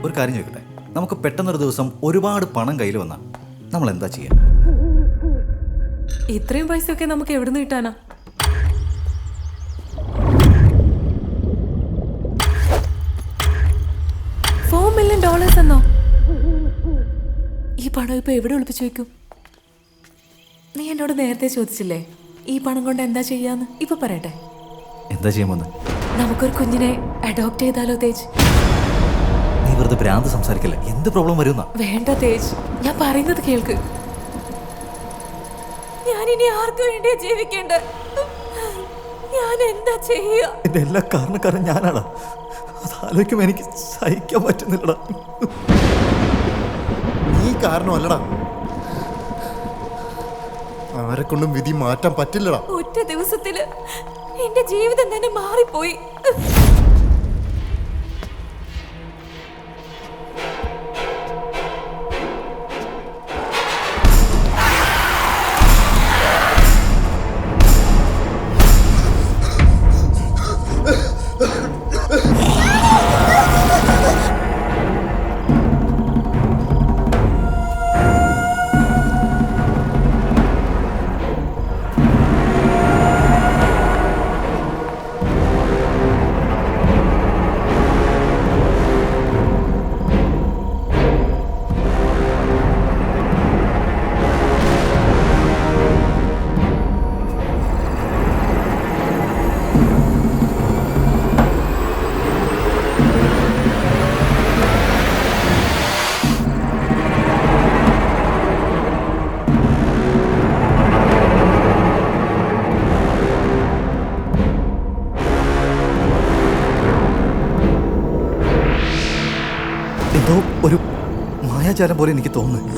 ഒരു കാര്യം ചോദിക്കട്ടെ, നമുക്ക് പെട്ടെന്നൊരു ദിവസം ഒരുപാട് പണം കയ്യിൽ വന്നാൽ നമ്മൾ എന്താ ചെയ്യുക? ഇത്രയും പൈസയൊക്കെ നമുക്ക് എവിടുന്ന് കിട്ടാനാ? $4 million എന്നോ? ഈ പണം ഇപ്പൊ എവിടെ ഒളിപ്പിച്ചു വെക്കും? നീ എന്നോട് നേരത്തെ ചോദിച്ചില്ലേ ഈ പണം കൊണ്ട് എന്താ ചെയ്യാന്ന്? ഇപ്പൊ പറയട്ടെ. എന്താ ചെയ്യുമെന്ന്? നമുക്കൊരു കുഞ്ഞിനെ അഡോപ്റ്റ് ചെയ്താലോ തേജ്? നീ വെറുതെ ഭ്രാന്ത് സംസാരിക്കല്ലേ, എന്ത് പ്രോബ്ലം വരുന്ന? വേണ്ട തേജ്, ഞാൻ പറയുന്നത് കേൾക്ക്. ഞാൻ ഇനി ആർക്കു വേണ്ടിയാ ജീവിക്കേണ്ട? ഞാൻ എന്താ ചെയ്യുക? എന്റെ എല്ലാ കാരണക്കാരൻ ഞാനാണ്. അത് ആലോചിക്കുമ്പോൾ എനിക്ക് സഹിക്കാൻ പറ്റുന്നില്ലടാ. നീ കാരണമല്ലടാ. ആരെക്കൊണ്ടും വിധി മാറ്റാൻ പറ്റില്ലടാ. ഒറ്റ ദിവസത്തില് എന്റെ ജീവിതം തന്നെ മാറിപ്പോയി. എന്തോ ഒരു മായാജാലം പോലെ എനിക്ക് തോന്നുന്നു.